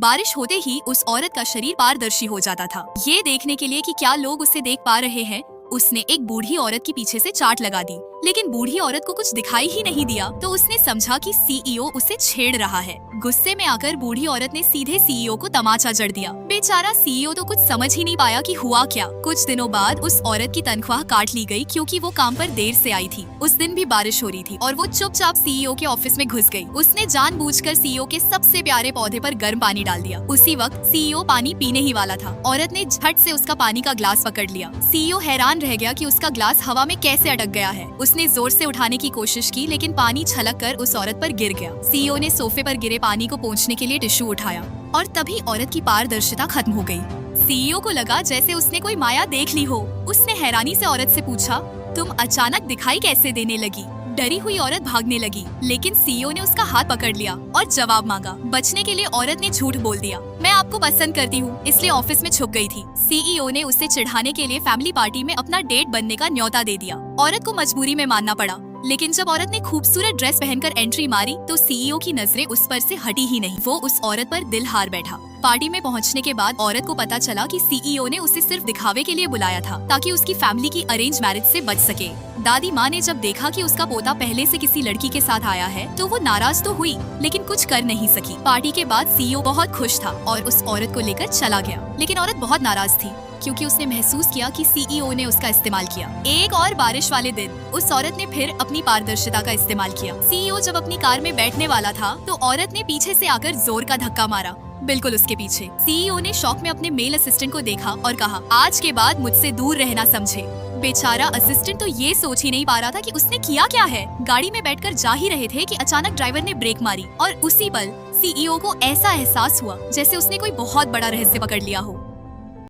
बारिश होते ही उस औरत का शरीर पारदर्शी हो जाता था। ये देखने के लिए कि क्या लोग उसे देख पा रहे हैं, उसने एक बूढ़ी औरत के पीछे से चाट लगा दी, लेकिन बूढ़ी औरत को कुछ दिखाई ही नहीं दिया तो उसने समझा कि सीईओ उसे छेड़ रहा है। गुस्से में आकर बूढ़ी औरत ने सीधे सीईओ को तमाचा जड़ दिया। बेचारा सीईओ तो कुछ समझ ही नहीं पाया कि हुआ क्या। कुछ दिनों बाद उस औरत की तनख्वाह काट ली गई क्योंकि वो काम पर देर से आई थी। उस दिन भी बारिश हो रही थी और वो चुपचाप सीईओ के ऑफिस में घुस गई। उसने जानबूझकर सीईओ के सबसे प्यारे पौधे पर गर्म पानी डाल दिया। उसी वक्त सीईओ पानी पीने ही वाला था। औरत ने झट से उसका पानी का ग्लास पकड़ लिया। सीईओ हैरान रह गया कि उसका ग्लास हवा में कैसे अटक गया है। उसने जोर से उठाने की कोशिश की लेकिन पानी छलक कर उस औरत पर गिर गया। सीईओ ने सोफे पर गिरे पानी को पोंछने के लिए टिश्यू उठाया और तभी औरत की पारदर्शिता खत्म हो गई। सीईओ को लगा जैसे उसने कोई माया देख ली हो। उसने हैरानी से औरत से पूछा, तुम अचानक दिखाई कैसे देने लगी? डरी हुई औरत भागने लगी, लेकिन सीईओ ने उसका हाथ पकड़ लिया और जवाब मांगा। बचने के लिए औरत ने झूठ बोल दिया, मैं आपको पसंद करती हूँ इसलिए ऑफिस में छुप गई थी। सीईओ ने उसे चिढ़ाने के लिए फैमिली पार्टी में अपना डेट बनने का न्योता दे दिया। औरत को मजबूरी में मानना पड़ा, लेकिन जब औरत ने खूबसूरत ड्रेस पहनकर एंट्री मारी तो सीईओ की नजरें उस पर से हटी ही नहीं। वो उस औरत पर दिल हार बैठा। पार्टी में पहुंचने के बाद औरत को पता चला कि सीईओ ने उसे सिर्फ दिखावे के लिए बुलाया था ताकि उसकी फैमिली की अरेंज मैरिज से बच सके। दादी माँ ने जब देखा कि उसका पोता पहले से किसी लड़की के साथ आया है तो वो नाराज तो हुई लेकिन कुछ कर नहीं सकी। पार्टी के बाद सीईओ बहुत खुश था और उस औरत को लेकर चला गया, लेकिन औरत बहुत नाराज थी क्योंकि उसने महसूस किया कि सीईओ ने उसका इस्तेमाल किया। एक और बारिश वाले दिन उस औरत ने फिर अपनी पारदर्शिता का इस्तेमाल किया। सीईओ जब अपनी कार में बैठने वाला था तो औरत ने पीछे से आकर जोर का धक्का मारा, बिल्कुल उसके पीछे। सीईओ ने शौक में अपने मेल असिस्टेंट को देखा और कहा, आज के बाद मुझसे दूर रहना समझे। बेचारा असिस्टेंट तो ये सोच ही नहीं पा रहा था कि उसने किया क्या है। गाड़ी में बैठकर जा ही रहे थे कि अचानक ड्राइवर ने ब्रेक मारी और उसी पल सीईओ को ऐसा एहसास हुआ जैसे उसने कोई बहुत बड़ा रहस्य पकड़ लिया हो।